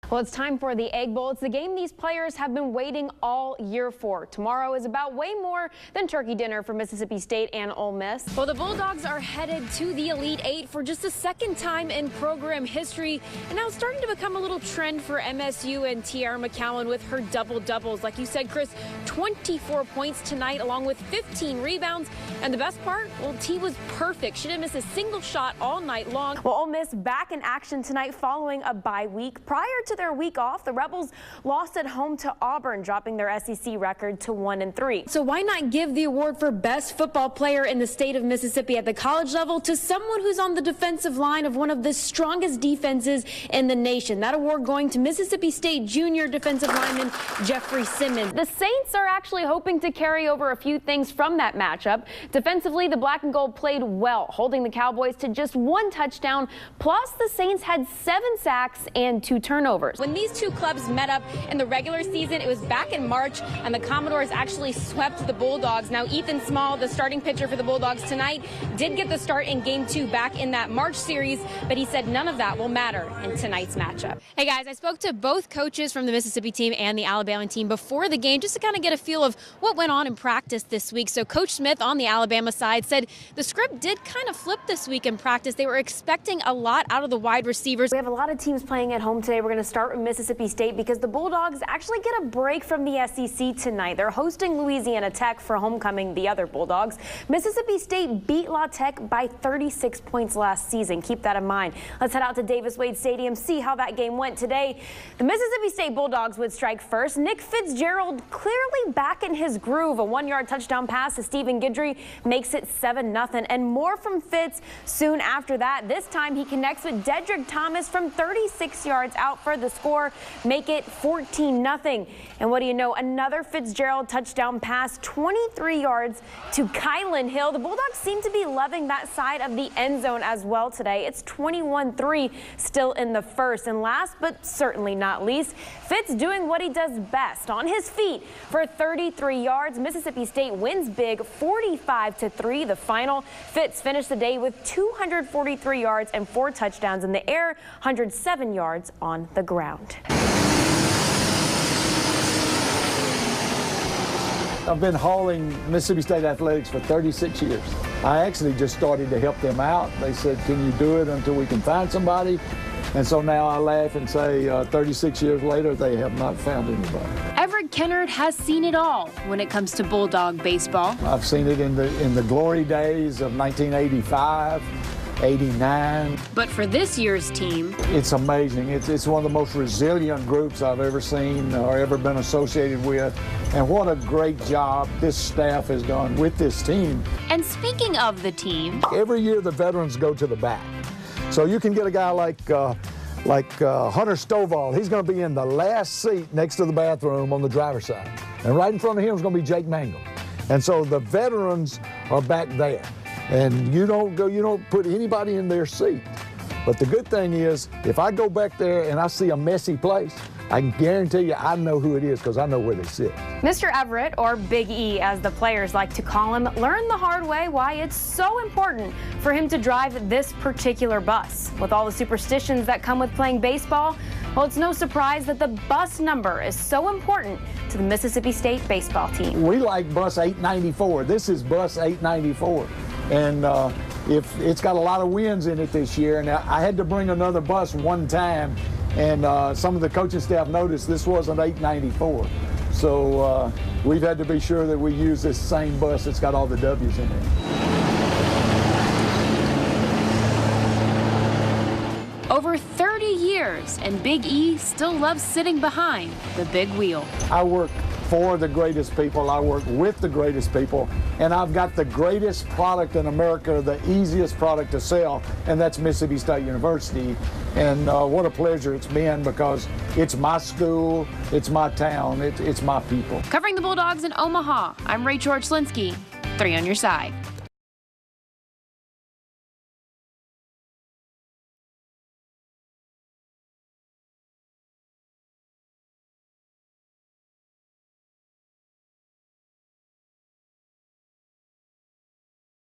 Well, it's time for the Egg Bowl. It's the game these players have been waiting all year for. Tomorrow is about way more than turkey dinner for Mississippi State and Ole Miss. Well, the Bulldogs are headed to the Elite Eight for just the second time in program history. And now it's starting to become a little trend for MSU and Tiara McCowan with her double-doubles. Like you said, Chris, 24 points tonight along with 15 rebounds. And the best part, well, T was perfect. She didn't miss a single shot all night long. Well, Ole Miss back in action tonight following a bye week. Prior to their week off, the Rebels lost at home to Auburn, dropping their SEC record to 1-3. So why not give the award for best football player in the state of Mississippi at the college level to someone who's on the defensive line of one of the strongest defenses in the nation? That award going to Mississippi State junior defensive lineman Jeffrey Simmons. The Saints are actually hoping to carry over a few things from that matchup. Defensively, the black and gold played well, holding the Cowboys to just 1 touchdown. Plus, the Saints had 7 sacks and 2 turnovers. When these two clubs met up in the regular season, it was back in March, and the Commodores actually swept the Bulldogs. Now, Ethan Small, the starting pitcher for the Bulldogs tonight, did get the start in Game 2 back in that March series, but he said none of that will matter in tonight's matchup. Hey, guys, I spoke to both coaches from the Mississippi team and the Alabama team before the game just to kind of get a feel of what went on in practice this week. So Coach Smith on the Alabama side said the script did kind of flip this week in practice. They were expecting a lot out of the wide receivers. We have a lot of teams playing at home today. We're going to start with Mississippi State because the Bulldogs actually get a break from the SEC tonight. They're hosting Louisiana Tech for homecoming, the other Bulldogs. Mississippi State beat La Tech by 36 points last season. Keep that in mind. Let's head out to Davis-Wade Stadium, see how that game went today. The Mississippi State Bulldogs would strike first. Nick Fitzgerald clearly back in his groove. A 1-yard touchdown pass to Stephen Guidry makes it 7-0. And more from Fitz soon after that. This time he connects with Dedrick Thomas from 36 yards out for the score. Make it 14-0. And what do you know? Another Fitzgerald touchdown pass, 23 yards to Kylan Hill. The Bulldogs seem to be loving that side of the end zone as well today. It's 21-3 still in the first. And last but certainly not least, Fitz doing what he does best, on his feet for 33 yards. Mississippi State wins big, 45-3 the final. Fitz finished the day with 243 yards and 4 touchdowns in the air, 107 yards on the ground. I've been hauling Mississippi State athletics for 36 years. I actually just started to help them out. They said, can you do it until we can find somebody? And so now I laugh and say 36 years later, they have not found anybody. Everett Kennard has seen it all when it comes to Bulldog baseball. I've seen it in the glory days of 1985. 89. But for this year's team, it's amazing. It's one of the most resilient groups I've ever seen or ever been associated with. And what a great job this staff has done with this team. And speaking of the team, every year the veterans go to the back. So you can get a guy like Hunter Stovall. He's going to be in the last seat next to the bathroom on the driver's side. And right in front of him is going to be Jake Mangle. And so the veterans are back there. And you don't put anybody in their seat. But the good thing is, if I go back there and I see a messy place, I can guarantee you I know who it is because I know where they sit. Mr. Everett, or Big E as the players like to call him, learned the hard way why it's so important for him to drive this particular bus. With all the superstitions that come with playing baseball, well, it's no surprise that the bus number is so important to the Mississippi State baseball team. We like bus 894. This is bus 894. And if it's got a lot of wins in it this year, and I had to bring another bus one time, and some of the coaching staff noticed this wasn't 894. So we've had to be sure that we use this same bus that's got all the W's in it. Over 30 years, and Big E still loves sitting behind the big wheel. I work for the greatest people. I work with the greatest people, and I've got the greatest product in America, the easiest product to sell, and that's Mississippi State University. And what a pleasure it's been because it's my school, it's my town, it's my people. Covering the Bulldogs in Omaha, I'm Richlinski, 3 on your side.